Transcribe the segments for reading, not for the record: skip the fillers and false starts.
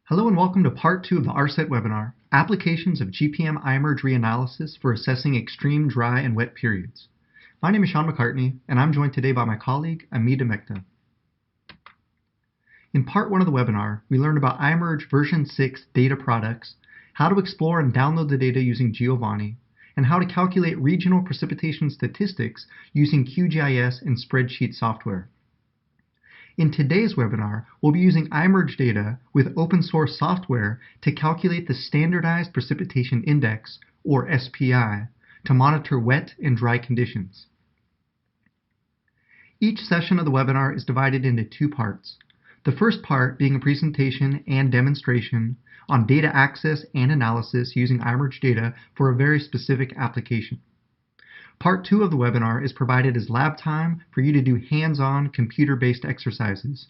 Hello and welcome to part 2 of the RSET webinar, Applications of GPM iMerge Reanalysis for Assessing Extreme Dry and Wet Periods. My name is Sean McCartney, and I'm joined today by my colleague, Amida Mekta. In part 1 of the webinar, we learned about iMerge version 6 data products, how to explore and download the data using Giovanni, and how to calculate regional precipitation statistics using QGIS and spreadsheet software. In today's webinar, we'll be using iMerge data with open source software to calculate the Standardized Precipitation Index, or SPI, to monitor wet and dry conditions. Each session of the webinar is divided into 2 parts. The first part being a presentation and demonstration on data access and analysis using iMerge data for a very specific application. Part 2 of the webinar is provided as lab time for you to do hands-on computer-based exercises.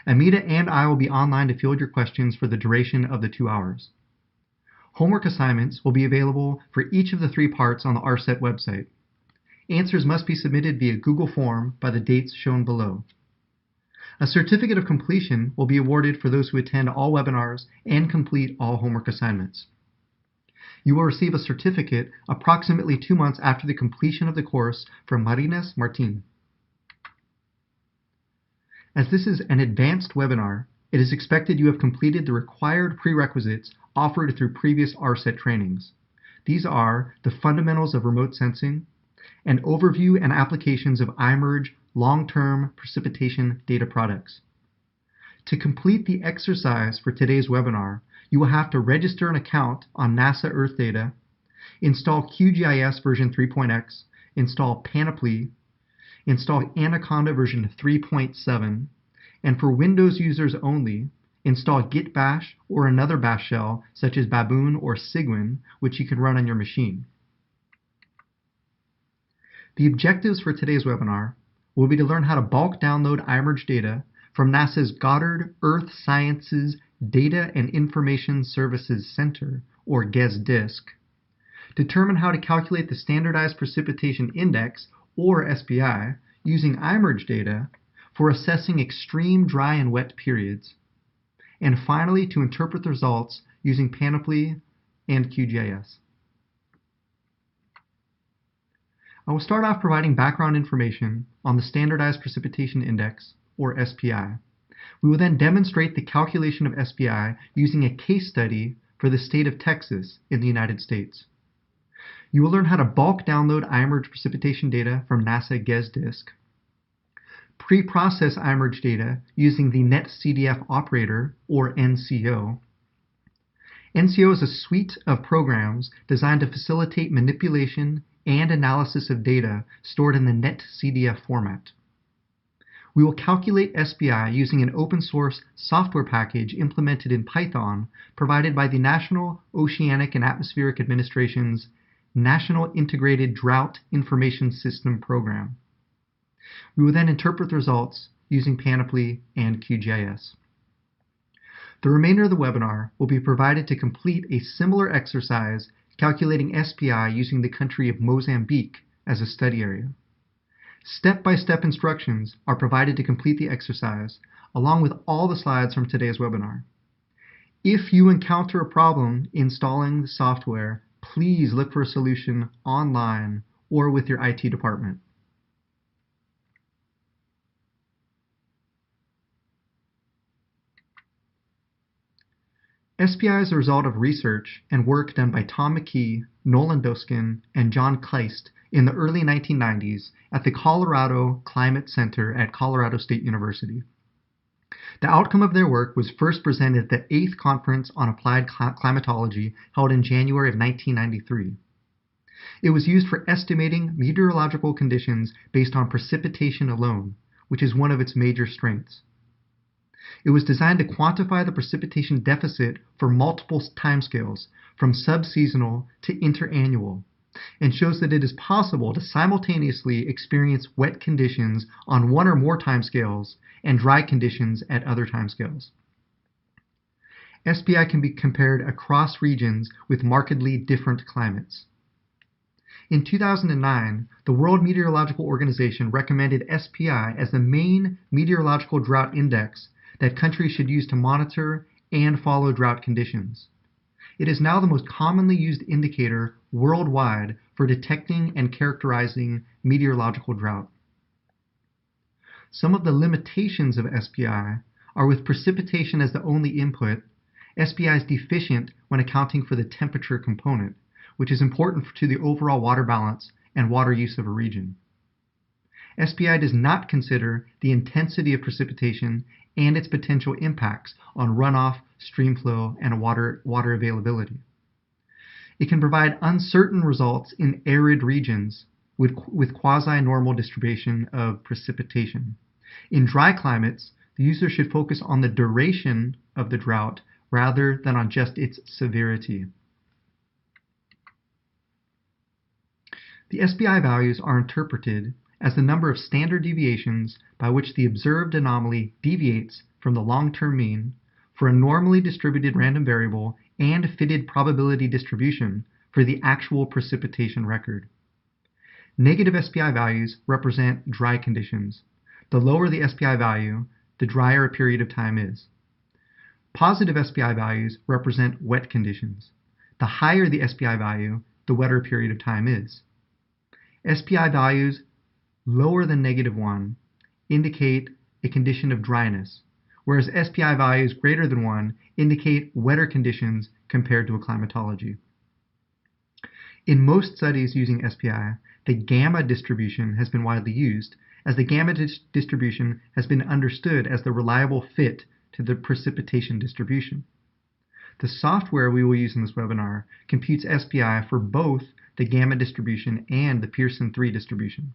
Amida and I will be online to field your questions for the duration of the 2 hours. Homework assignments will be available for each of the 3 parts on the RSET website. Answers must be submitted via Google Form by the dates shown below. A certificate of completion will be awarded for those who attend all webinars and complete all homework assignments. You will receive a certificate approximately 2 months after the completion of the course from Marines Martin. As this is an advanced webinar, it is expected you have completed the required prerequisites offered through previous RSET trainings. These are the fundamentals of remote sensing, an overview and applications of iMerge long-term precipitation data products. To complete the exercise for today's webinar, you will have to register an account on NASA Earth Data, install QGIS version 3.x, install Panoply, install Anaconda version 3.7, and for Windows users only, install Git Bash or another bash shell such as Baboon or Cygwin, which you can run on your machine. The objectives for today's webinar will be to learn how to bulk download iMerge data from NASA's Goddard Earth Sciences Data and Information Services Center, or GES-DISC, determine how to calculate the Standardized Precipitation Index, or SPI, using iMerge data for assessing extreme dry and wet periods, and finally to interpret the results using Panoply and QGIS. I will start off providing background information on the Standardized Precipitation Index, or SPI. We will then demonstrate the calculation of SPI using a case study for the state of Texas in the United States. You will learn how to bulk download iMerge precipitation data from NASA GES-DISC, pre-process iMerge data using the NetCDF operator, or NCO. NCO is a suite of programs designed to facilitate manipulation and analysis of data stored in the NetCDF format. We will calculate SPI using an open source software package implemented in Python provided by the National Oceanic and Atmospheric Administration's National Integrated Drought Information System program. We will then interpret the results using Panoply and QGIS. The remainder of the webinar will be provided to complete a similar exercise calculating SPI using the country of Mozambique as a study area. Step-by-step instructions are provided to complete the exercise, along with all the slides from today's webinar. If you encounter a problem installing the software, please look for a solution online or with your IT department. SPI is a result of research and work done by Tom McKee, Nolan Doskin, and John Kleist in the early 1990s at the Colorado Climate Center at Colorado State University. The outcome of their work was first presented at the 8th Conference on Applied Climatology held in January of 1993. It was used for estimating meteorological conditions based on precipitation alone, which is one of its major strengths. It was designed to quantify the precipitation deficit for multiple timescales, from subseasonal to interannual, and shows that it is possible to simultaneously experience wet conditions on one or more timescales and dry conditions at other timescales. SPI can be compared across regions with markedly different climates. In 2009, the World Meteorological Organization recommended SPI as the main meteorological drought index that countries should use to monitor and follow drought conditions. It is now the most commonly used indicator worldwide for detecting and characterizing meteorological drought. Some of the limitations of SPI are with precipitation as the only input, SPI is deficient when accounting for the temperature component, which is important to the overall water balance and water use of a region. SPI does not consider the intensity of precipitation and its potential impacts on runoff, stream flow, and water availability. It can provide uncertain results in arid regions with quasi-normal distribution of precipitation. In dry climates, the user should focus on the duration of the drought rather than on just its severity. The SPI values are interpreted as the number of standard deviations by which the observed anomaly deviates from the long-term mean for a normally distributed random variable and fitted probability distribution for the actual precipitation record. Negative SPI values represent dry conditions. The lower the SPI value, the drier a period of time is. Positive SPI values represent wet conditions. The higher the SPI value, the wetter a period of time is. SPI values lower than -1 indicate a condition of dryness, whereas SPI values greater than 1 indicate wetter conditions compared to a climatology. In most studies using SPI, the gamma distribution has been widely used, as the gamma distribution has been understood as the reliable fit to the precipitation distribution. The software we will use in this webinar computes SPI for both the gamma distribution and the Pearson 3 distribution.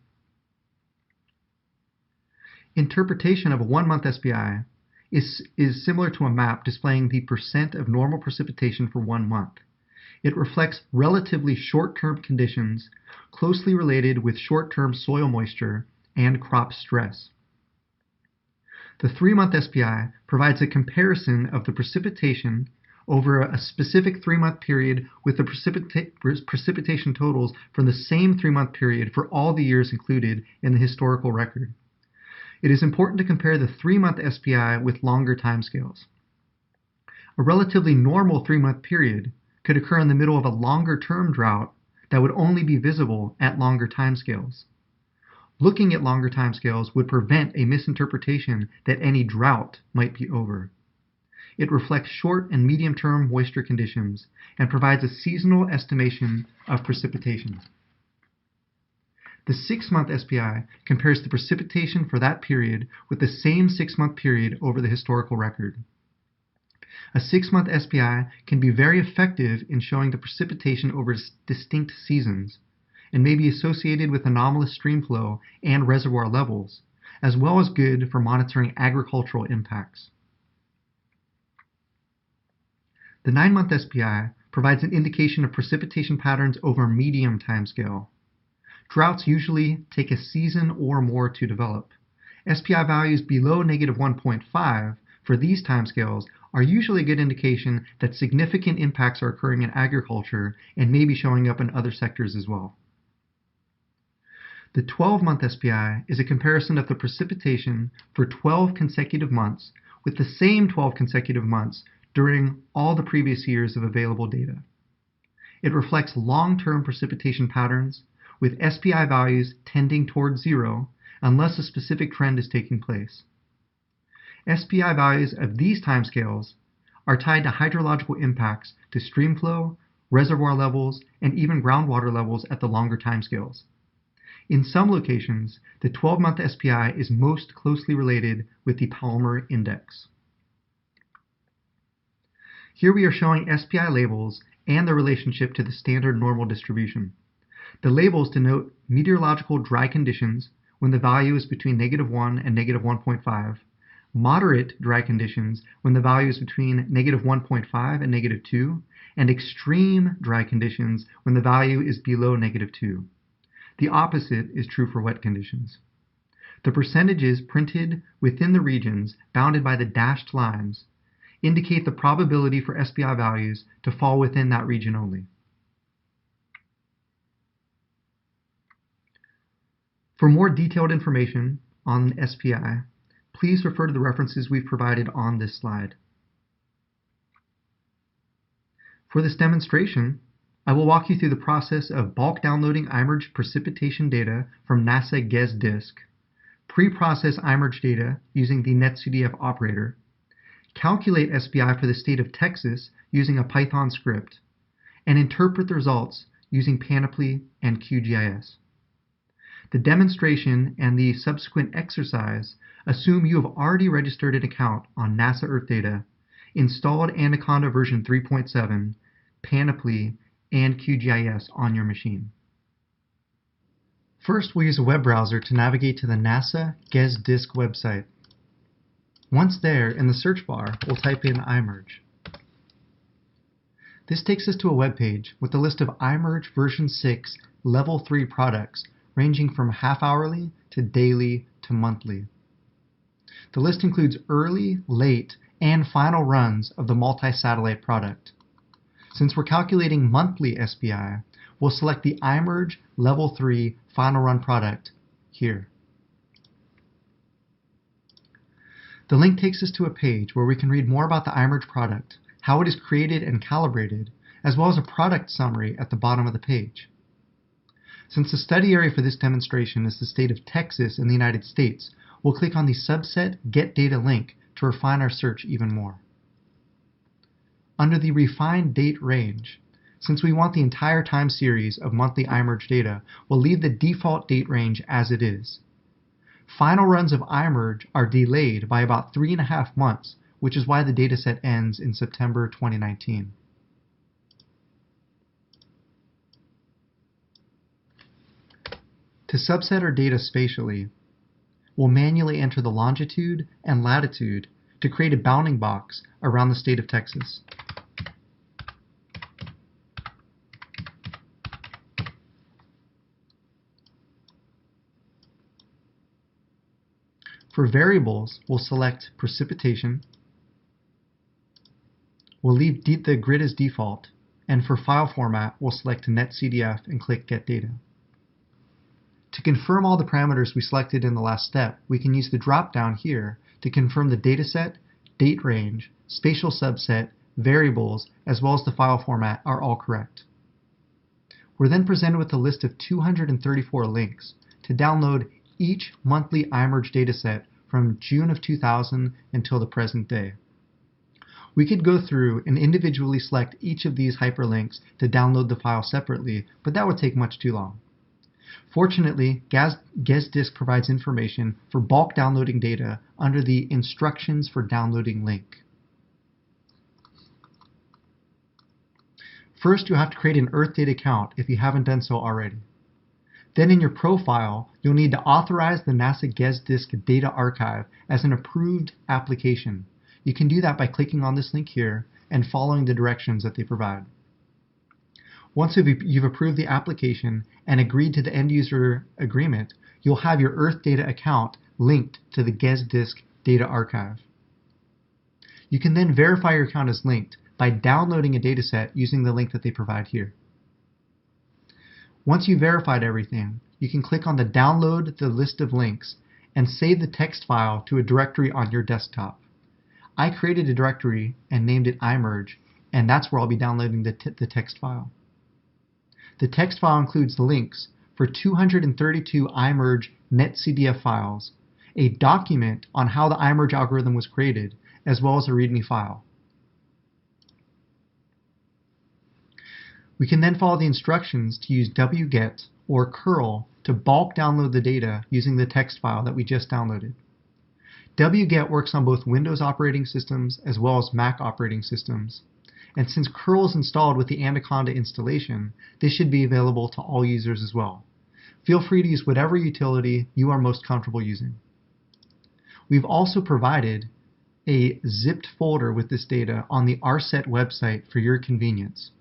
Interpretation of a 1-month SPI is similar to a map displaying the percent of normal precipitation for 1 month. It reflects relatively short-term conditions closely related with short-term soil moisture and crop stress. The 3-month SPI provides a comparison of the precipitation over a specific 3-month period with the precipitation totals from the same 3-month period for all the years included in the historical record. It is important to compare the 3-month SPI with longer timescales. A relatively normal 3-month period could occur in the middle of a longer-term drought that would only be visible at longer timescales. Looking at longer timescales would prevent a misinterpretation that any drought might be over. It reflects short and medium-term moisture conditions and provides a seasonal estimation of precipitation. The 6-month SPI compares the precipitation for that period with the same 6-month period over the historical record. A 6-month SPI can be very effective in showing the precipitation over distinct seasons, and may be associated with anomalous stream flow and reservoir levels, as well as good for monitoring agricultural impacts. The 9-month SPI provides an indication of precipitation patterns over a medium timescale. Droughts usually take a season or more to develop. SPI values below -1.5 for these timescales are usually a good indication that significant impacts are occurring in agriculture and may be showing up in other sectors as well. The 12-month SPI is a comparison of the precipitation for 12 consecutive months with the same 12 consecutive months during all the previous years of available data. It reflects long-term precipitation patterns with SPI values tending towards 0 unless a specific trend is taking place. SPI values of these timescales are tied to hydrological impacts to stream flow, reservoir levels, and even groundwater levels at the longer timescales. In some locations, the 12-month SPI is most closely related with the Palmer Index. Here we are showing SPI labels and their relationship to the standard normal distribution. The labels denote meteorological dry conditions when the value is between -1 and -1.5, moderate dry conditions when the value is between -1.5 and -2, and extreme dry conditions when the value is below -2. The opposite is true for wet conditions. The percentages printed within the regions bounded by the dashed lines indicate the probability for SPI values to fall within that region only. For more detailed information on SPI, please refer to the references we've provided on this slide. For this demonstration, I will walk you through the process of bulk downloading iMerge precipitation data from NASA GES disk, pre-process iMerge data using the netcdf operator, calculate SPI for the state of Texas using a Python script, and interpret the results using Panoply and QGIS. The demonstration and the subsequent exercise assume you have already registered an account on NASA Earth Data, installed Anaconda version 3.7, Panoply, and QGIS on your machine. First, we'll use a web browser to navigate to the NASA GES disk website. Once there, in the search bar, we'll type in iMerge. This takes us to a web page with a list of iMerge version 6 level 3 products ranging from half-hourly to daily to monthly. The list includes early, late, and final runs of the multi-satellite product. Since we're calculating monthly SPI, we'll select the iMerge level 3 final run product here. The link takes us to a page where we can read more about the iMerge product, how it is created and calibrated, as well as a product summary at the bottom of the page. Since the study area for this demonstration is the state of Texas in the United States, we'll click on the subset Get Data link to refine our search even more. Under the Refine Date range, since we want the entire time series of monthly iMerge data, we'll leave the default date range as it is. Final runs of iMerge are delayed by about 3.5 months, which is why the dataset ends in September 2019. To subset our data spatially, we'll manually enter the longitude and latitude to create a bounding box around the state of Texas. For variables, we'll select precipitation. We'll leave the grid as default, and for file format, we'll select netcdf and click Get Data. To confirm all the parameters we selected in the last step, we can use the drop-down here to confirm the dataset, date range, spatial subset, variables, as well as the file format are all correct. We're then presented with a list of 234 links to download each monthly iMerge dataset from June of 2000 until the present day. We could go through and individually select each of these hyperlinks to download the file separately, but that would take much too long. Fortunately, GES disk provides information for bulk downloading data under the Instructions for Downloading link. First, you'll have to create an Earth Data account if you haven't done so already. Then in your profile, you'll need to authorize the NASA GES disk data archive as an approved application. You can do that by clicking on this link here and following the directions that they provide. Once you've approved the application and agreed to the end user agreement, you'll have your Earth Data account linked to the GES disk data archive. You can then verify your account is linked by downloading a dataset using the link that they provide here. Once you've verified everything, you can click on the Download the list of links and save the text file to a directory on your desktop. I created a directory and named it iMerge, and that's where I'll be downloading the text file. The text file includes links for 232 iMerge netcdf files, a document on how the iMerge algorithm was created, as well as a README file. We can then follow the instructions to use wget or curl to bulk download the data using the text file that we just downloaded. wget works on both Windows operating systems as well as Mac operating systems. And since curl is installed with the Anaconda installation, this should be available to all users as well. Feel free to use whatever utility you are most comfortable using. We've also provided a zipped folder with this data on the RSET website for your convenience.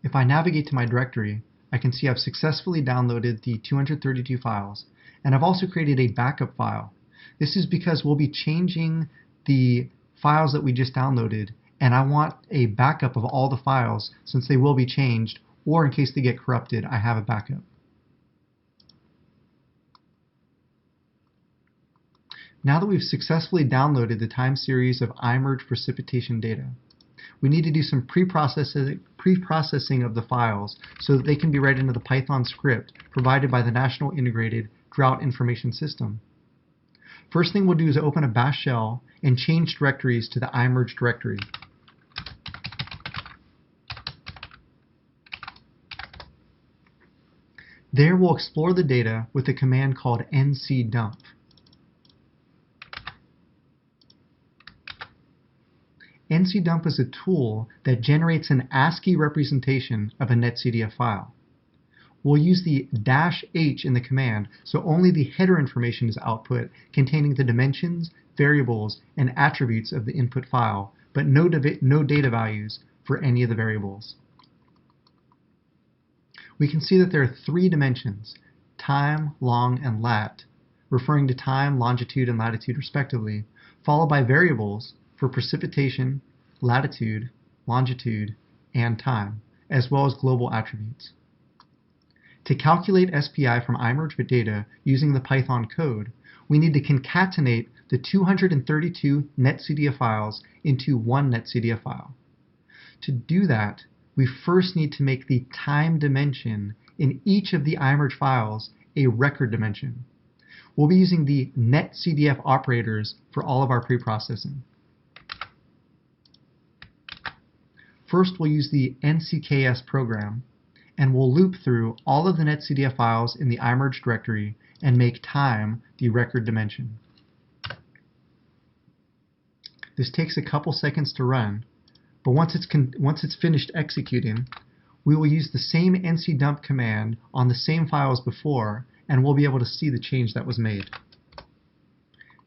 If I navigate to my directory, I can see I've successfully downloaded the 232 files, and I've also created a backup file. This is because we'll be changing the files that we just downloaded, and I want a backup of all the files since they will be changed, or in case they get corrupted, I have a backup. Now that we've successfully downloaded the time series of iMerge precipitation data, we need to do some pre-processing of the files so that they can be read into the Python script provided by the National Integrated Drought Information System. First thing we'll do is open a bash shell and change directories to the iMerge directory. There we'll explore the data with a command called ncdump. ncdump is a tool that generates an ASCII representation of a netcdf file. We'll use the -h in the command so only the header information is output containing the dimensions, variables, and attributes of the input file, but no data values for any of the variables. We can see that there are 3 dimensions, time, long, and lat, referring to time, longitude, and latitude respectively, followed by variables for precipitation, latitude, longitude, and time, as well as global attributes. To calculate SPI from iMerge data using the Python code, we need to concatenate the 232 netcdf files into one netcdf file. To do that, we first need to make the time dimension in each of the iMerge files a record dimension. We'll be using the netcdf operators for all of our preprocessing. First, we'll use the ncks program, and we'll loop through all of the netcdf files in the iMerge directory and make time the record dimension. This takes a couple seconds to run, but once it's finished executing, we will use the same ncdump command on the same file as before, and we'll be able to see the change that was made.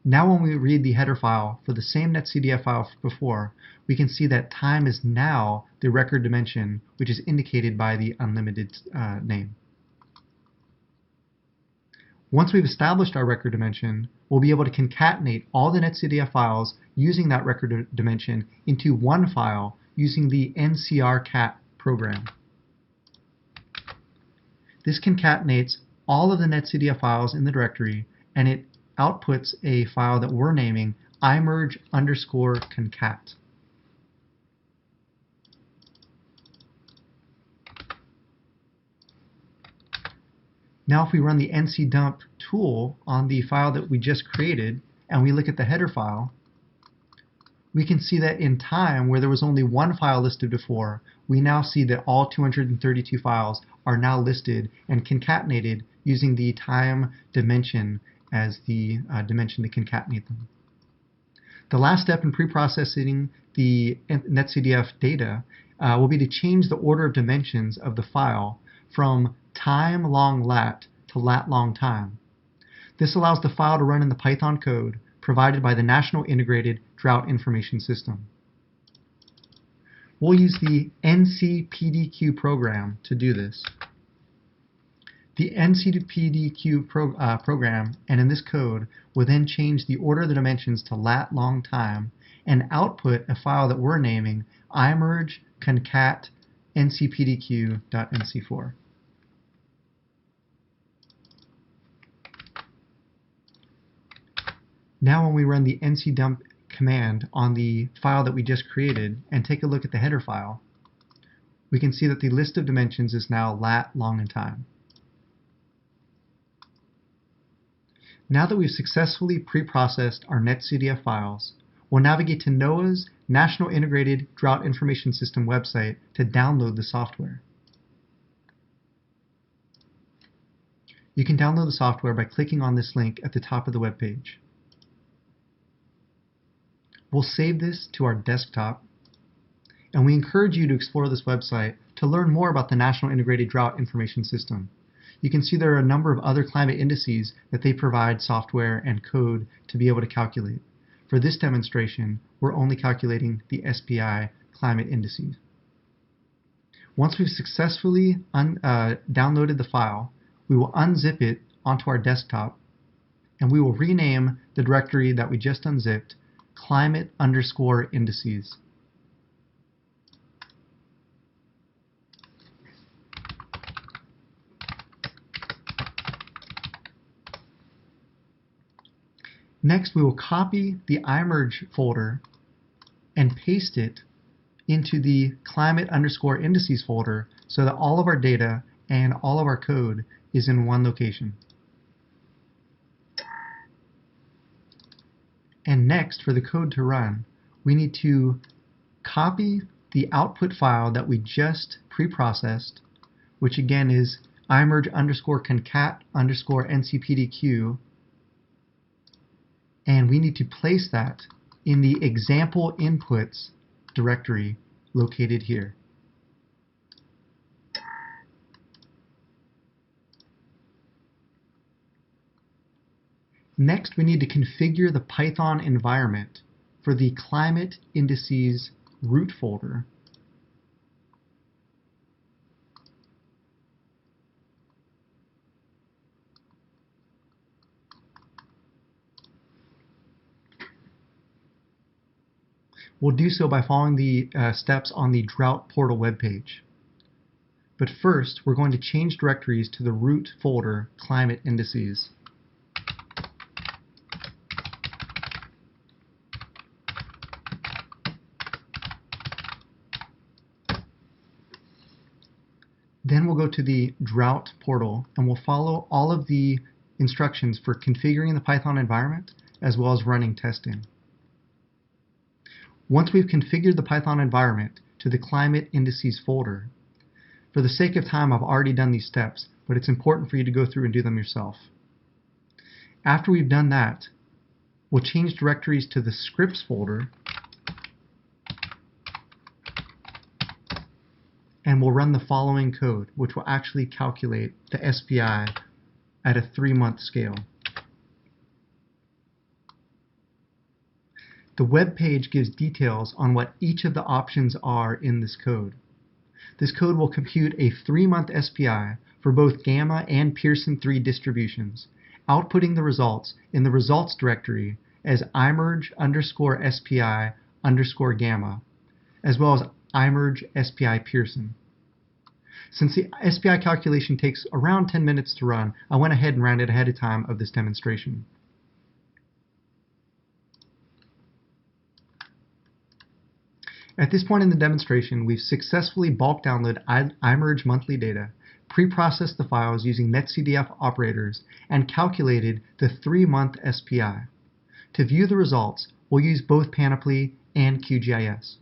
Now when we read the header file for the same netcdf file before, we can see that time is now the record dimension, which is indicated by the unlimited name. Once we've established our record dimension, we'll be able to concatenate all the netcdf files using that record dimension into one file using the ncrcat program. This concatenates all of the netcdf files in the directory, and it outputs a file that we're naming iMerge_concat. Now if we run the ncdump tool on the file that we just created and we look at the header file, we can see that in time, where there was only one file listed before, we now see that all 232 files are now listed and concatenated using the time dimension as the dimension to concatenate them. The last step in preprocessing the netcdf data will be to change the order of dimensions of the file from time long lat to lat long time. This allows the file to run in the Python code provided by the National Integrated Drought Information System. We'll use the ncpdq program to do this. The ncpdq program, and in this code, will then change the order of the dimensions to lat long time and output a file that we're naming iMerge_concat ncpdq.nc4. Now when we run the ncdump command on the file that we just created and take a look at the header file, we can see that the list of dimensions is now lat, long, and time. Now that we've successfully preprocessed our netcdf files, we'll navigate to NOAA's National Integrated Drought Information System website to download the software. You can download the software by clicking on this link at the top of the web page. We'll save this to our desktop, and we encourage you to explore this website to learn more about the National Integrated Drought Information System. You can see there are a number of other climate indices that they provide software and code to be able to calculate. For this demonstration, we're only calculating the SPI climate indices. Once we've successfully downloaded the file, we will unzip it onto our desktop, and we will rename the directory that we just unzipped climate_indices. Next, we will copy the iMerge folder and paste it into the climate_indices folder so that all of our data and all of our code is in one location. And next, for the code to run, we need to copy the output file that we just pre-processed, which again is iMerge_concat_ncpdq, and we need to place that in the example inputs directory located here. Next, we need to configure the Python environment for the climate indices root folder. We'll do so by following the steps on the Drought portal webpage. But first, we're going to change directories to the root folder climate indices. Then we'll go to the Drought portal and we'll follow all of the instructions for configuring the Python environment as well as running testing. Once we've configured the Python environment to the climate indices folder, for the sake of time I've already done these steps, but it's important for you to go through and do them yourself. After we've done that, we'll change directories to the scripts folder and we'll run the following code, which will actually calculate the SPI at a 3-month scale. The web page gives details on what each of the options are in this code. This code will compute a 3-month SPI for both Gamma and Pearson 3 distributions, outputting the results in the results directory as iMerge_SPI_Gamma, as well as iMerge SPI Pearson. Since the SPI calculation takes around 10 minutes to run, I went ahead and ran it ahead of time of this demonstration. At this point in the demonstration, we've successfully bulk downloaded iMerge monthly data, pre-processed the files using netcdf operators, and calculated the 3-month SPI. To view the results, we'll use both Panoply and QGIS.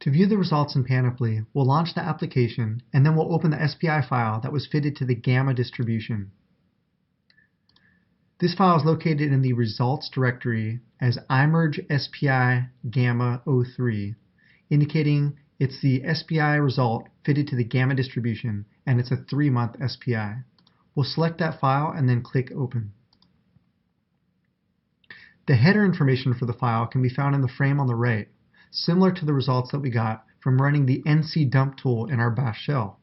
To view the results in Panoply, we'll launch the application and then we'll open the SPI file that was fitted to the Gamma distribution. This file is located in the results directory as iMerge SPI Gamma 03, indicating it's the SPI result fitted to the Gamma distribution and it's a 3-month SPI. We'll select that file and then click Open. The header information for the file can be found in the frame on the right, similar to the results that we got from running the nc_dump tool in our bash shell.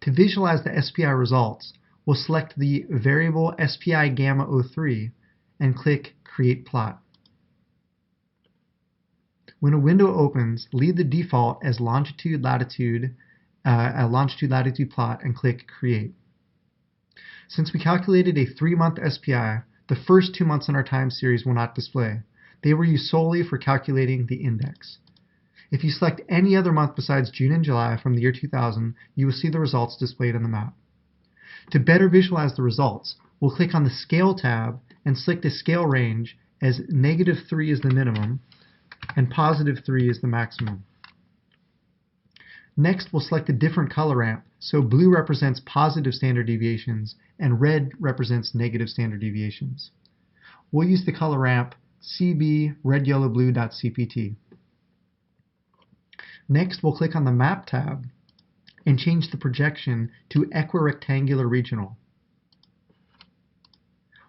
To visualize the SPI results, we'll select the variable SPI Gamma 03 and click Create Plot. When a window opens, leave the default as longitude-latitude plot and click Create. Since we calculated a 3-month SPI, the first 2 months in our time series will not display. They were used solely for calculating the index. If you select any other month besides June and July from the year 2000, you will see the results displayed on the map. To better visualize the results, we'll click on the Scale tab and select the scale range as -3 is the minimum and +3 is the maximum. Next, we'll select a different color ramp, so blue represents positive standard deviations and red represents negative standard deviations. We'll use the color ramp cb red-yellow-blue.cpt. Next, we'll click on the Map tab and change the projection to equirectangular regional.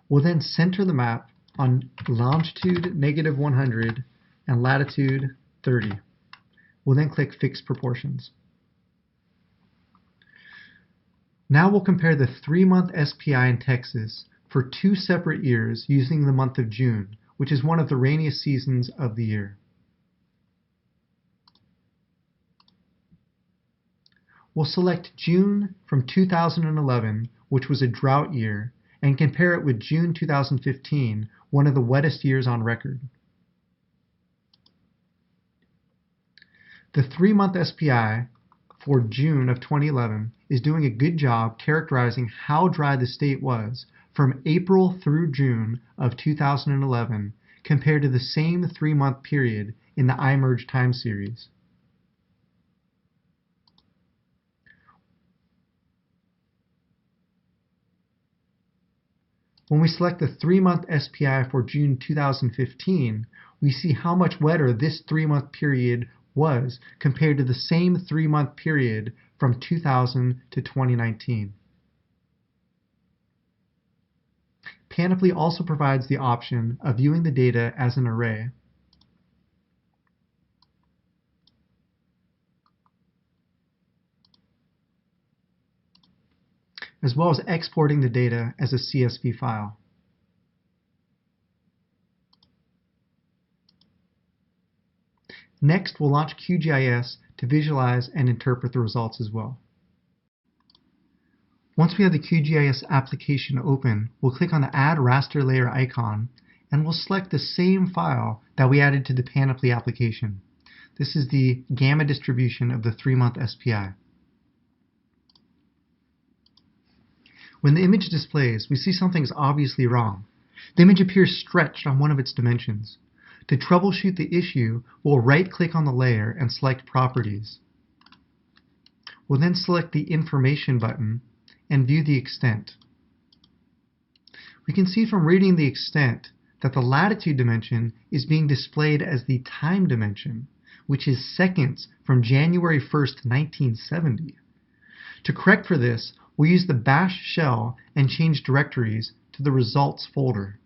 We'll then center the map on longitude -100 and latitude 30. We'll then click Fix Proportions. Now we'll compare the 3-month SPI in Texas for 2 separate years using the month of June, which is one of the rainiest seasons of the year. We'll select June from 2011, which was a drought year, and compare it with June 2015, one of the wettest years on record. The 3-month SPI for June of 2011 is doing a good job characterizing how dry the state was from April through June of 2011 compared to the same 3-month period in the iMerge time series. When we select the 3-month SPI for June 2015, we see how much wetter this 3-month period was compared to the same 3-month period from 2000 to 2019. Panoply also provides the option of viewing the data as an array. As well as exporting the data as a CSV file. Next, we'll launch QGIS to visualize and interpret the results as well. Once we have the QGIS application open, we'll click on the Add Raster Layer icon, and we'll select the same file that we added to the Panoply application. This is the gamma distribution of the 3-month SPI. When the image displays, we see something's obviously wrong. The image appears stretched on one of its dimensions. To troubleshoot the issue, we'll right-click on the layer and select Properties. We'll then select the Information button and view the extent. We can see from reading the extent that the latitude dimension is being displayed as the time dimension, which is seconds from January 1st, 1970. To correct for this, we'll use the bash shell and change directories to the results folder.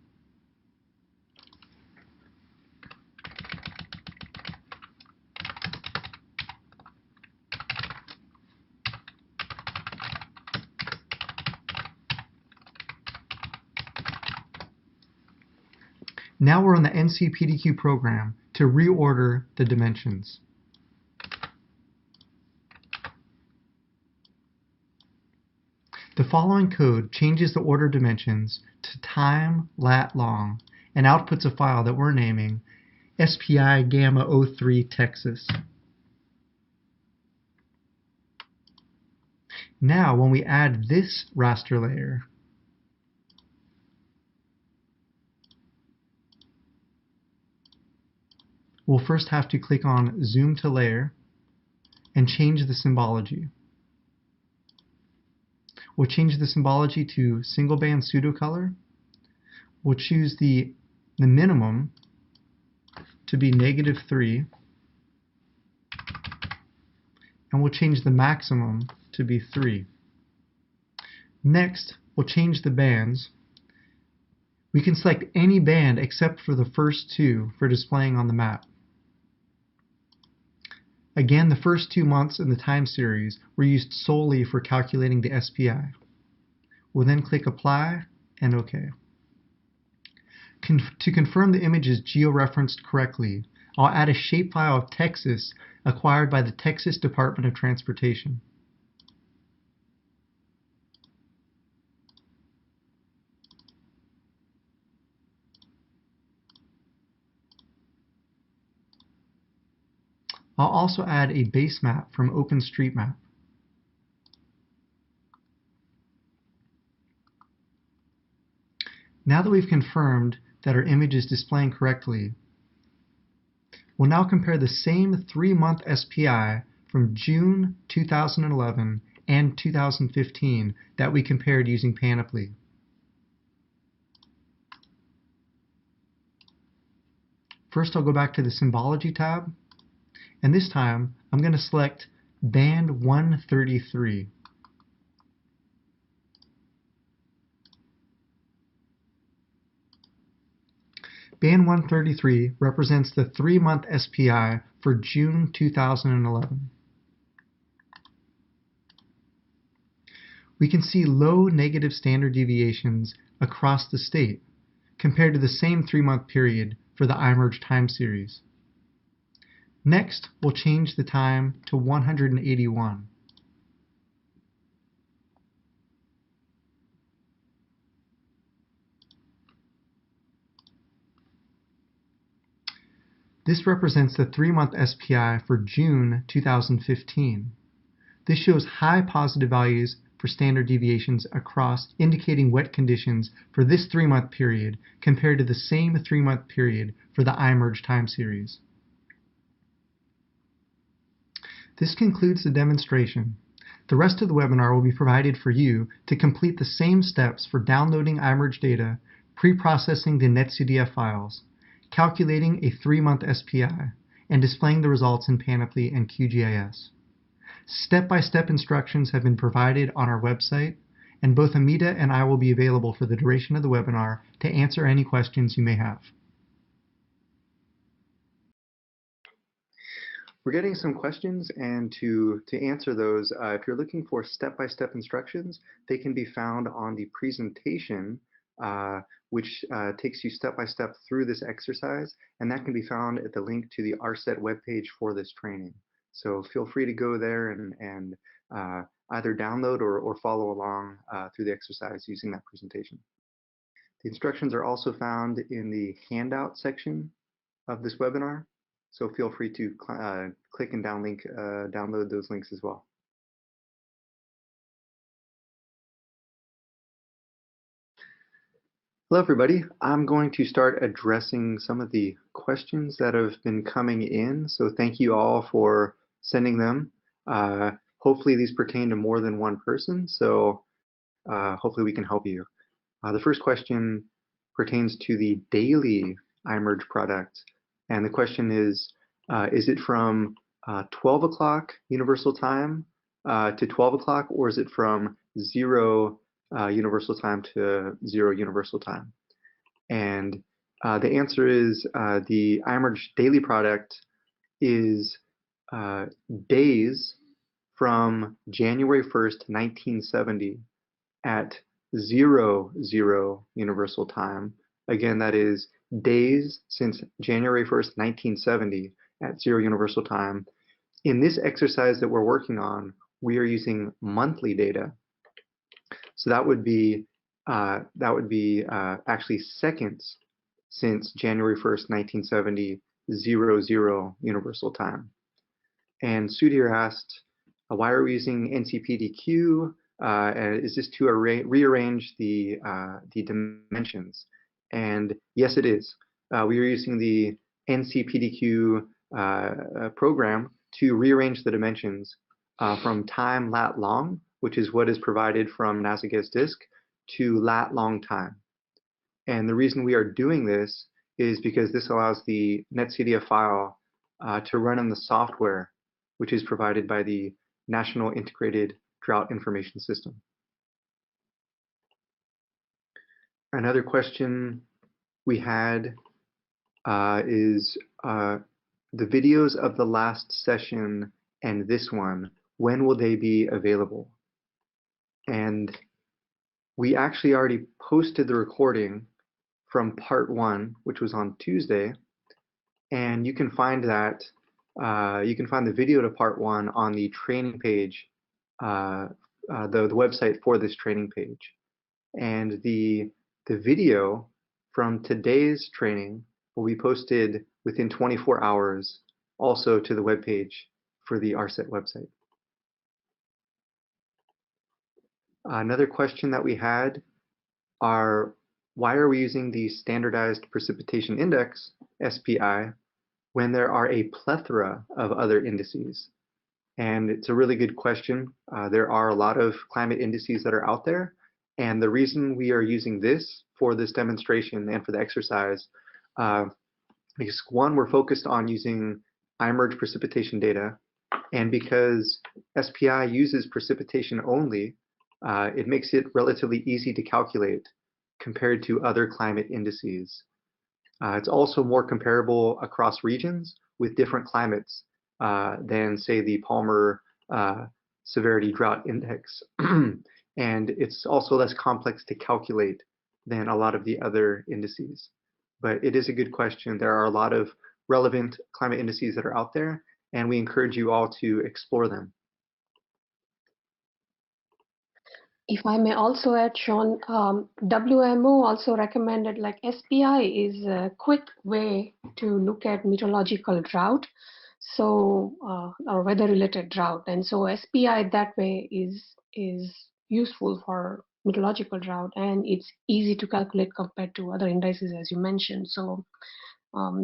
Now we're on the NCPDQ program to reorder the dimensions. The following code changes the order dimensions to time, lat, long, and outputs a file that we're naming SPI Gamma 03 Texas. Now, when we add this raster layer, we'll first have to click on Zoom to Layer and change the symbology. We'll change the symbology to single band pseudocolor. We'll choose the minimum to be -3, and we'll change the maximum to be 3. Next, we'll change the bands. We can select any band except for the first 2 for displaying on the map. Again, the first 2 months in the time series were used solely for calculating the SPI. We'll then click Apply and OK. To confirm the image is georeferenced correctly, I'll add a shapefile of Texas acquired by the Texas Department of Transportation. I'll also add a base map from OpenStreetMap. Now that we've confirmed that our image is displaying correctly, we'll now compare the same 3-month SPI from June 2011 and 2015 that we compared using Panoply. First, I'll go back to the Symbology tab, and this time I'm going to select band 133. Band 133 represents the 3-month SPI for June 2011. We can see low negative standard deviations across the state compared to the same 3-month period for the iMerge time series. Next, we'll change the time to 181. This represents the 3-month SPI for June 2015. This shows high positive values for standard deviations across, indicating wet conditions for this 3-month period compared to the same 3-month period for the iMerge time series. This concludes the demonstration. The rest of the webinar will be provided for you to complete the same steps for downloading iMerge data, pre-processing the netcdf files, calculating a 3-month SPI, and displaying the results in Panoply and QGIS. Step-by-step instructions have been provided on our website, and both Amita and I will be available for the duration of the webinar to answer any questions you may have. We're getting some questions, and to answer those, if you're looking for step-by-step instructions, they can be found on the presentation, which takes you step-by-step through this exercise, and that can be found at the link to the RSET webpage for this training. So feel free to go there and either download or follow along through the exercise using that presentation. The instructions are also found in the handout section of this webinar. So feel free to click and download those links as well. Hello, everybody. I'm going to start addressing some of the questions that have been coming in. So thank you all for sending them. Hopefully these pertain to more than one person. So hopefully we can help you. The first question pertains to the daily iMerge product. And the question is it from 12 o'clock Universal Time to 12 o'clock, or is it from 0 Universal Time to 0 Universal Time? And the answer is the iMerge daily product is days from January 1st, 1970 at 00 Universal Time. Again, that is days since January 1st, 1970 at 0 Universal Time. In this exercise that we're working on, we are using monthly data. So that would be actually seconds since January 1st, 1970, 00 Universal Time. And Sudhir asked, why are we using NCPDQ? Is this to rearrange the dimensions? And yes, it is. We are using the NCPDQ program to rearrange the dimensions from time lat long, which is what is provided from NASA GES-DISC, to lat long time. And the reason we are doing this is because this allows the netcdf file to run in the software, which is provided by the National Integrated Drought Information System. Another question we had is the videos of the last session and this one, when will they be available? And we actually already posted the recording from part 1, which was on Tuesday, and you can find that you can find the video to part 1 on the training page, the website for this training page. And the video from today's training will be posted within 24 hours also to the webpage for the RSET website. Another question that we had are, why are we using the Standardized Precipitation Index, SPI, when there are a plethora of other indices? And it's a really good question. There are a lot of climate indices that are out there, and the reason we are using this for this demonstration and for the exercise is, one, we're focused on using iMerge precipitation data, and because SPI uses precipitation only, it makes it relatively easy to calculate compared to other climate indices. It's also more comparable across regions with different climates than, say, the Palmer Severity Drought Index. And it's also less complex to calculate than a lot of the other indices. But it is a good question. There are a lot of relevant climate indices that are out there, and we encourage you all to explore them. If I may also add, Sean, WMO also recommended like SPI is a quick way to look at meteorological drought, so or weather-related drought, and so SPI that way is useful for meteorological drought, and it's easy to calculate compared to other indices as you mentioned. So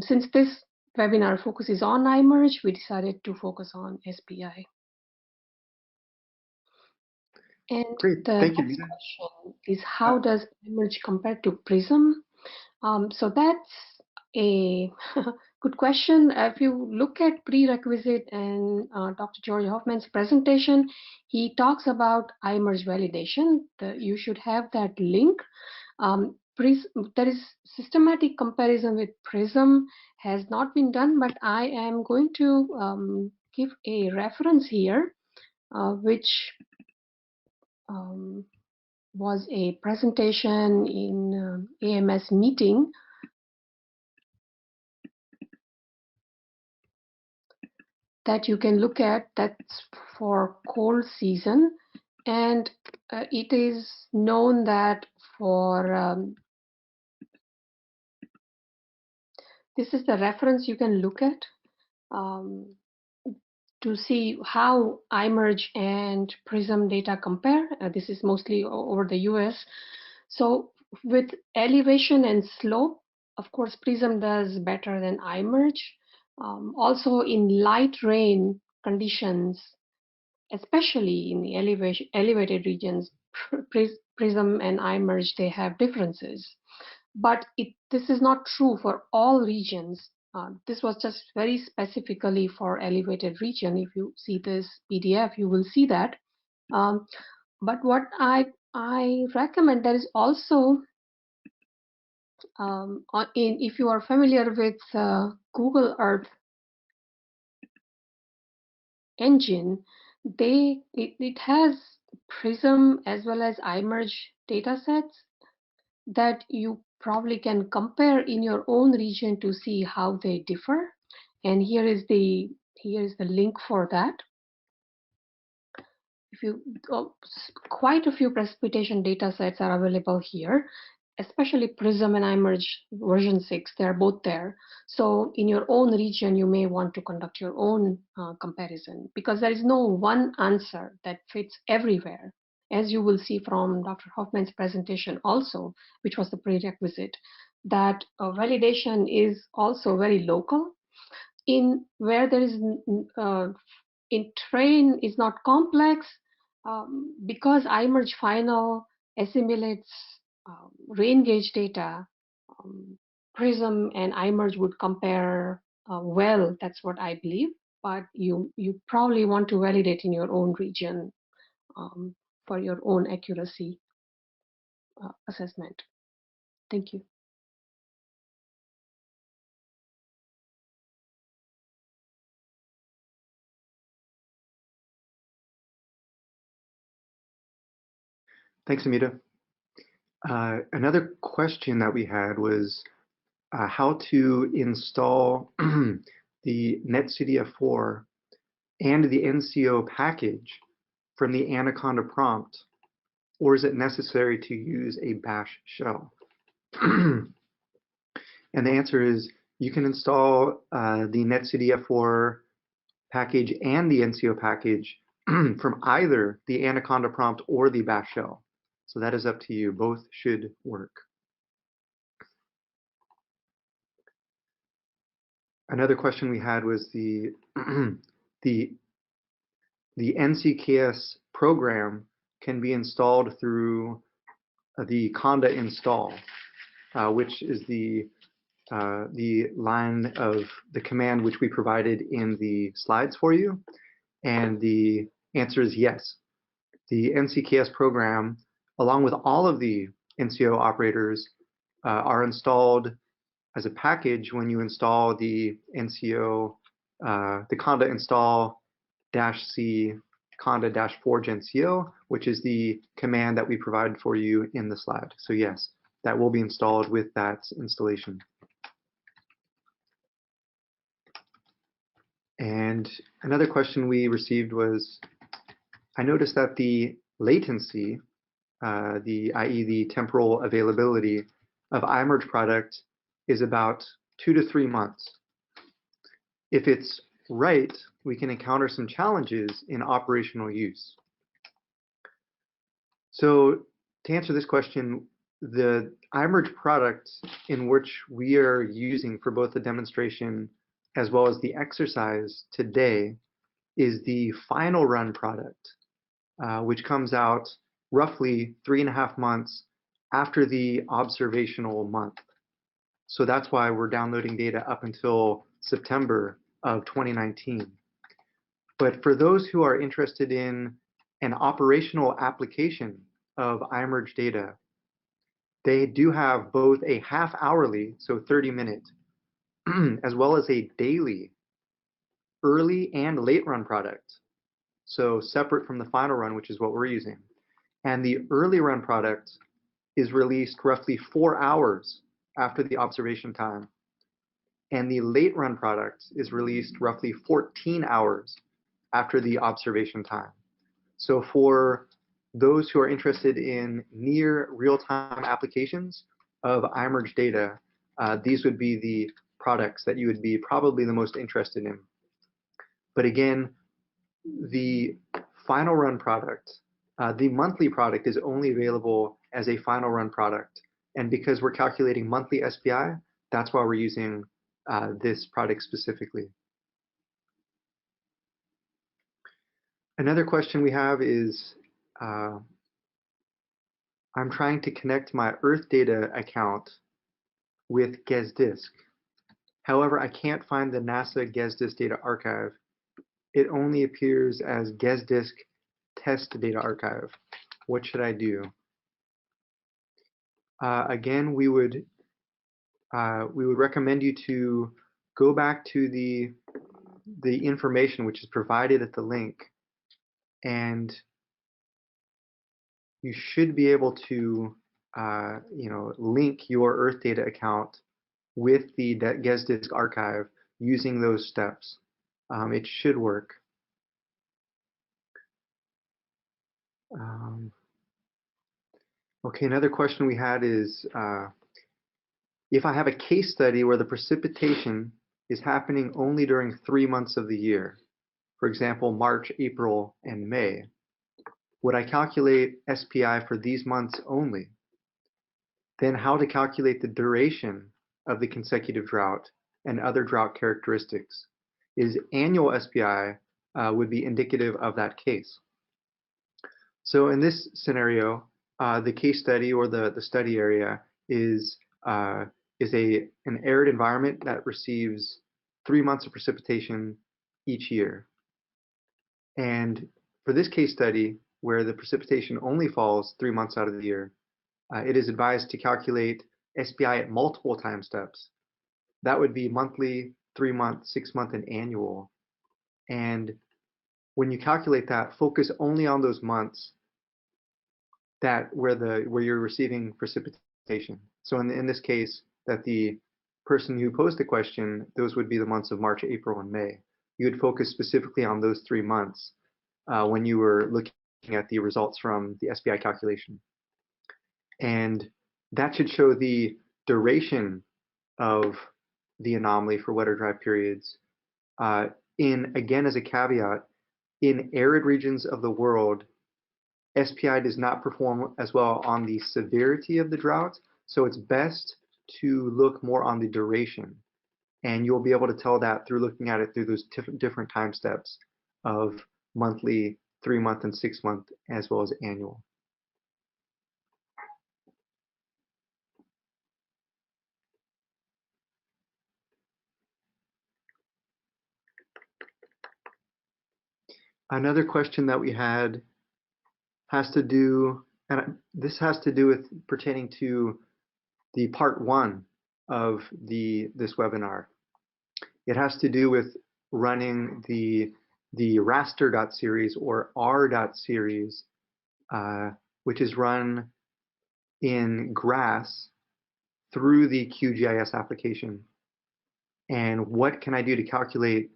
since this webinar focuses on iMerge, we decided to focus on SPI. And Great, the thank you, next Nita. question is, how does iMerge compare to Prism? So that's a good question. If you look at prerequisite and Dr. George Hoffman's presentation, he talks about iMerge validation. You should have that link. There is systematic comparison with Prism has not been done, but I am going to give a reference here, which um, was a presentation in AMS meeting that you can look at. That's for cold season, and it is known that for this is the reference you can look at um, to see how iMerge and Prism data compare. This is mostly over the US. So with elevation and slope, of course, Prism does better than iMerge. Also in light rain conditions, especially in the elevated regions, Prism and iMerge, they have differences. But this is not true for all regions. This was just very specifically for elevated region. If you see this PDF, you will see that. But what I recommend, there is also, if you are familiar with Google Earth engine, it has Prism as well as iMerge data sets that you probably can compare in your own region to see how they differ. And here is the link for that. If you quite a few precipitation data sets are available here, especially Prism and iMerge version 6, they're both there. So in your own region, you may want to conduct your own comparison, because there is no one answer that fits everywhere, as you will see from Dr. Hoffman's presentation also, which was the prerequisite, that validation is also very local. In where there is in terrain is not complex, because iMerge final assimilates rain gauge data. Prism and iMerge would compare well. That's what I believe. But you probably want to validate in your own region for your own accuracy assessment. Thank you. Thanks, Amita. Another question that we had was how to install the NetCDF4 and the NCO package from the Anaconda prompt, or is it necessary to use a bash shell? And the answer is you can install the NetCDF4 package and the NCO package from either the Anaconda prompt or the bash shell. So that is up to you. Both should work. Another question we had was the the NCKS program can be installed through the conda install, which is the line of the command which we provided in the slides for you. And the answer is yes. The NCKS program, along with all of the NCO operators, are installed as a package when you install the NCO, the conda install -c conda-forge NCO, which is the command that we provided for you in the slide. So yes, that will be installed with that installation. And another question we received was, I noticed that the latency i.e. the temporal availability of iMerge product is about 2 to 3 months. If it's right, we can encounter some challenges in operational use. So to answer this question, the iMerge product in which we are using for both the demonstration as well as the exercise today is the final run product, which comes out roughly 3.5 months after the observational month. So that's why we're downloading data up until September of 2019. But for those who are interested in an operational application of iMerge data, they do have both a half-hourly, so 30-minute, as well as a daily, early and late run product. So separate from the final run, which is what we're using. And the early run product is released roughly 4 hours after the observation time. And the late run product is released roughly 14 hours after the observation time. So for those who are interested in near real-time applications of iMerge data, these would be the products that you would be probably the most interested in. But again, the final run product, the monthly product is only available as a final run product. And because we're calculating monthly SPI, that's why we're using this product specifically. Another question we have is, I'm trying to connect my Earth data account with GESDISC. However, I can't find the NASA GESDISC data archive. It only appears as GESDISC test data archive. What should I do? Again, we would recommend you to go back to the information which is provided at the link, and you should be able to link your Earth data account with the GESDISC archive using those steps. It should work. Okay, another question we had is, if I have a case study where the precipitation is happening only during 3 months of the year, for example, March, April, and May, would I calculate SPI for these months only? Then how to calculate the duration of the consecutive drought and other drought characteristics? Is annual SPI would be indicative of that case. So in this scenario, the case study or the study area is an arid environment that receives 3 months of precipitation each year. And for this case study, where the precipitation only falls 3 months out of the year, it is advised to calculate SPI at multiple time steps. That would be monthly, 3 month, 6 month, and annual. And when you calculate that, focus only on those months where you're receiving precipitation. So in this case, that the person who posed the question, those would be the months of March, April, and May. You would focus specifically on those 3 months when you were looking at the results from the SPI calculation. And that should show the duration of the anomaly for wet or dry periods. Again, as a caveat, in arid regions of the world, SPI does not perform as well on the severity of the drought, so it's best to look more on the duration. And you'll be able to tell that through looking at it through those different time steps of monthly, 3 month, and 6 month, as well as annual. Another question that we had has to do, and this has to do with pertaining to the part 1 of this webinar. It has to do with running the raster.series or r.series, which is run in GRASS through the QGIS application. And what can I do to calculate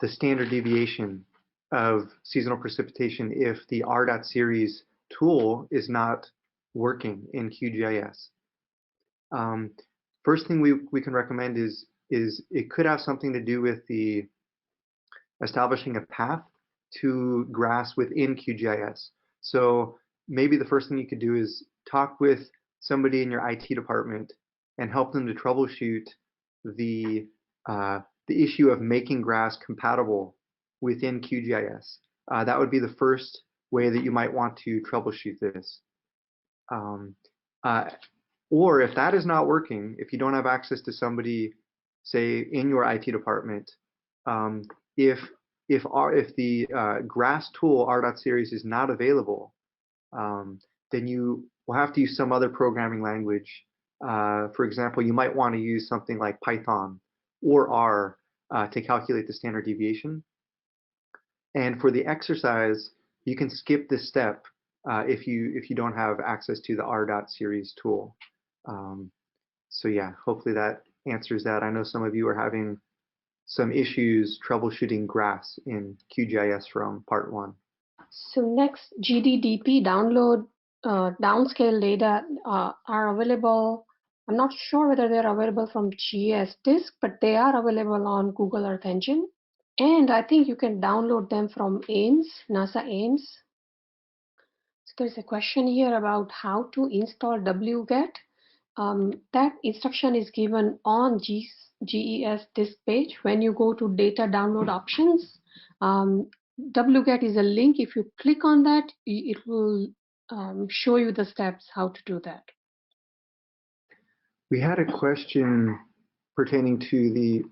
the standard deviation of seasonal precipitation if the r.series tool is not working in QGIS. First thing we can recommend is it could have something to do with the establishing a path to GRASS within QGIS. So maybe the first thing you could do is talk with somebody in your IT department and help them to troubleshoot the issue of making GRASS compatible within QGIS. That would be the first way that you might want to troubleshoot this. Or if that is not working, if you don't have access to somebody, say in your IT department, if the GRASS tool r.series is not available, then you will have to use some other programming language. For example, you might want to use something like Python or R to calculate the standard deviation. And for the exercise, you can skip this step if you don't have access to the r.series tool. So yeah, hopefully that answers that. I know some of you are having some issues troubleshooting GRASS in QGIS from part 1. So next, GDDP download downscale data are available. I'm not sure whether they're available from GIS disk, but they are available on Google Earth Engine. And I think you can download them from Ames, NASA Ames. So there's a question here about how to install wget. That instruction is given on GES disk page. When you go to data download options, wget is a link. If you click on that, it will show you the steps how to do that. We had a question pertaining to the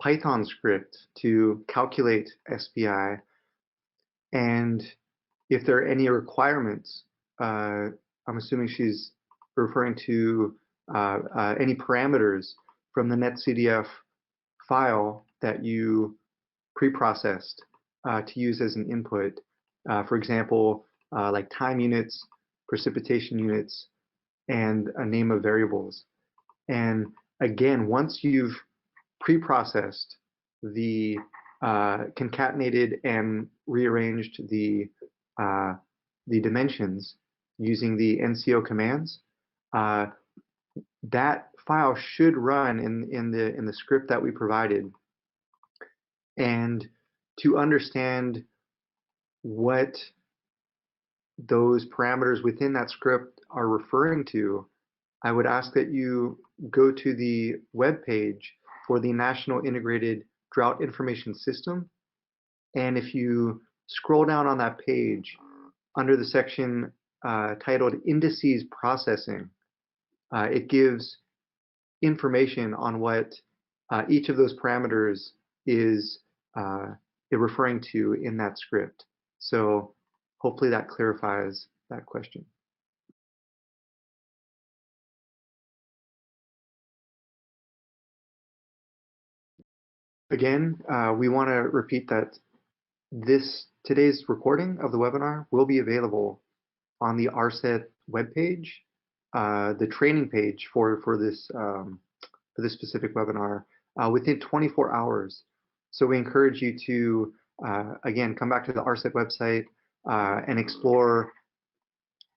Python script to calculate SPI, and if there are any requirements. I'm assuming she's referring to any parameters from the netcdf file that you pre-processed to use as an input. For example, like time units, precipitation units, and a name of variables. And again, once you've pre-processed the concatenated and rearranged the dimensions using the NCO commands, that file should run in the script that we provided. And to understand what those parameters within that script are referring to, I would ask that you go to the web page for the National Integrated Drought Information System. And if you scroll down on that page, under the section titled Indices Processing, it gives information on what each of those parameters is referring to in that script. So hopefully that clarifies that question. Again, we want to repeat that today's recording of the webinar will be available on the RSET webpage, the training page for this specific webinar within 24 hours. So we encourage you to again come back to the RSET website and explore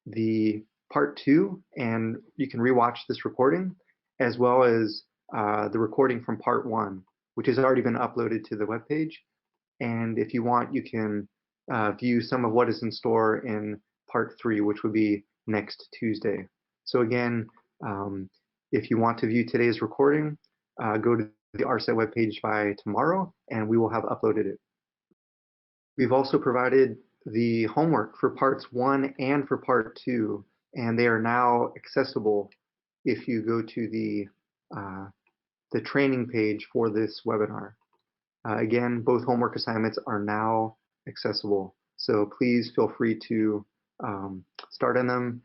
the part 2, and you can rewatch this recording as well as the recording from part 1, which has already been uploaded to the webpage. And if you want, you can view some of what is in store in part 3, which would be next Tuesday. So again, if you want to view today's recording, go to the RSET webpage by tomorrow, and we will have uploaded it. We've also provided the homework for parts 1 and for part 2, and they are now accessible if you go to the training page for this webinar. Again, both homework assignments are now accessible, so please feel free to start on them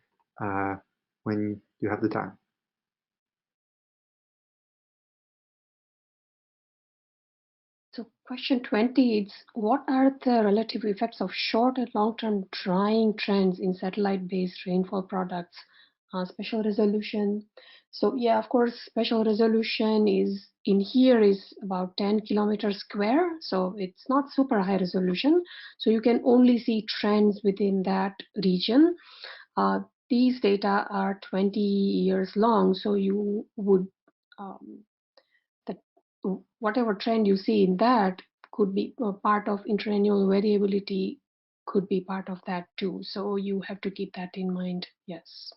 when you have the time. So question 20 is, what are the relative effects of short and long-term drying trends in satellite-based rainfall products Spatial resolution. So yeah, of course, spatial resolution is in here is about 10 kilometers square. So it's not super high resolution. So you can only see trends within that region. Uh, these data are 20 years long. So you would, um, that whatever trend you see in that could be part of interannual variability, could be part of that too. So you have to keep that in mind. Yes,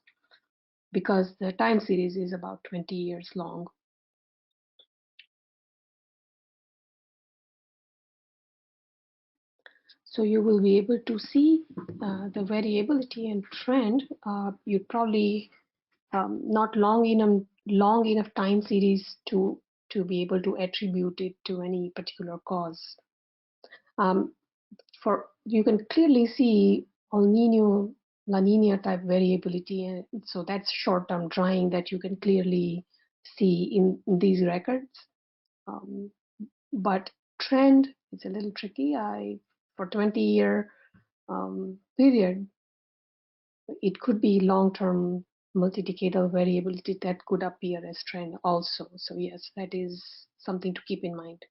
because the time series is about 20 years long. So you will be able to see the variability and trend. You'd probably not long enough time series to be able to attribute it to any particular cause. Um, for you can clearly see El Nino, La Nina type variability, and so that's short-term drying that you can clearly see in these records. Um, but trend is a little tricky. For 20-year period, it could be long-term multi-decadal variability that could appear as trend also. So yes, that is something to keep in mind.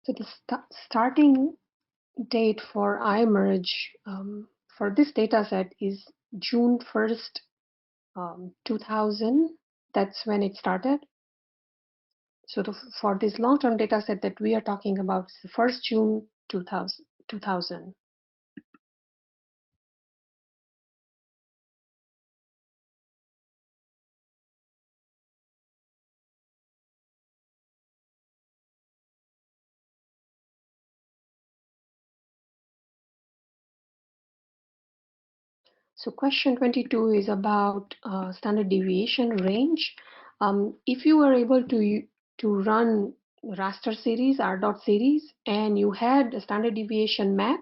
So the starting date for iMerge for this data set is June 1st, 2000. That's when it started. So for this long-term data set that we are talking about, it's the 1st June 2000. So question 22 is about standard deviation range. If you were able to run raster series, R dot series, and you had a standard deviation map,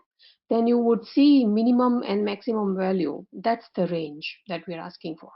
then you would see minimum and maximum value. That's the range that we're asking for.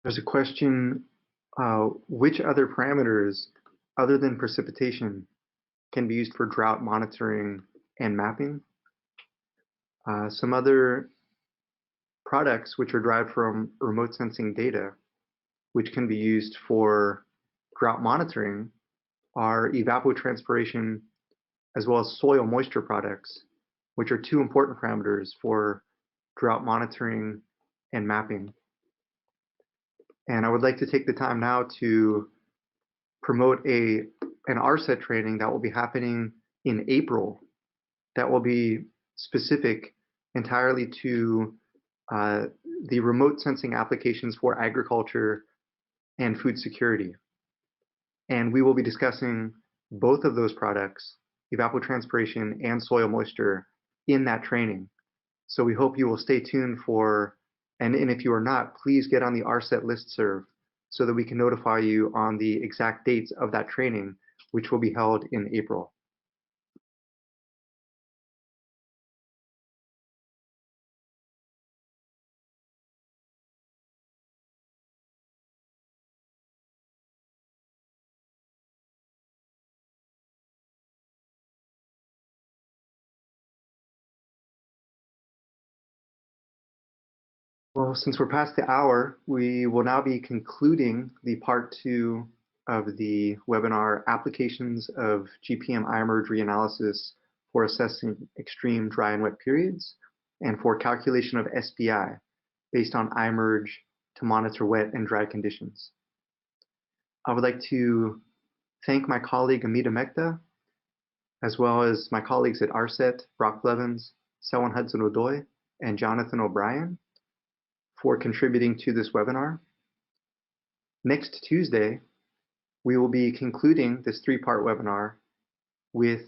There's a question, which other parameters other than precipitation can be used for drought monitoring and mapping? Some other products which are derived from remote sensing data, which can be used for drought monitoring, are evapotranspiration as well as soil moisture products, which are two important parameters for drought monitoring and mapping. And I would like to take the time now to promote an RSET training that will be happening in April that will be specific entirely to uh, the remote sensing applications for agriculture and food security. And we will be discussing both of those products, evapotranspiration and soil moisture, in that training. So we hope you will stay tuned for, and if you are not, please get on the RSET listserv so that we can notify you on the exact dates of that training, which will be held in April. Well, since we're past the hour, we will now be concluding the part 2 of the webinar, Applications of GPM iMerge Reanalysis for Assessing Extreme Dry and Wet Periods, and for calculation of SPI based on iMerge to monitor wet and dry conditions. I would like to thank my colleague Amita Mehta, as well as my colleagues at ARSET, Brock Blevins, Selwyn Hudson-Odoi, and Jonathan O'Brien for contributing to this webinar. Next Tuesday, we will be concluding this 3-part webinar with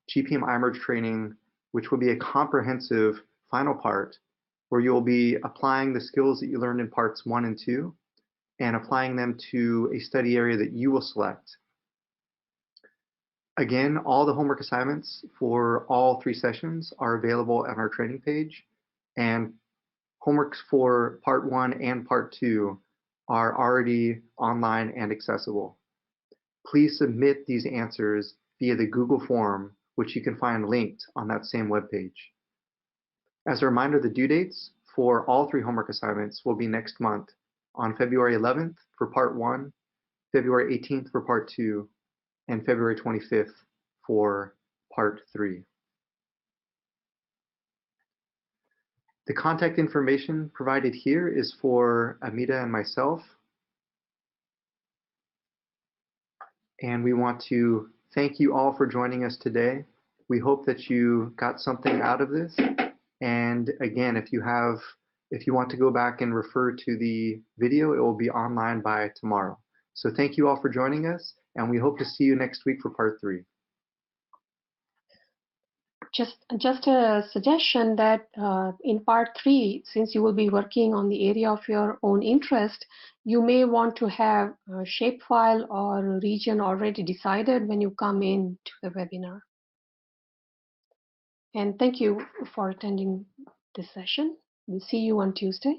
GPM iMerge training, which will be a comprehensive final part where you'll be applying the skills that you learned in parts 1 and 2 and applying them to a study area that you will select. Again, all the homework assignments for all 3 sessions are available on our training page, and homeworks for part 1 and part 2 are already online and accessible. Please submit these answers via the Google form, which you can find linked on that same webpage. As a reminder, the due dates for all 3 homework assignments will be next month on February 11th for part 1, February 18th for part 2, and February 25th for part 3. The contact information provided here is for Amita and myself. And we want to thank you all for joining us today. We hope that you got something out of this. And again, if you want to go back and refer to the video, it will be online by tomorrow. So thank you all for joining us, and we hope to see you next week for part 3. Just a suggestion that in part 3, since you will be working on the area of your own interest, you may want to have a shapefile or region already decided when you come in to the webinar. And thank you for attending this session. We'll see you on Tuesday.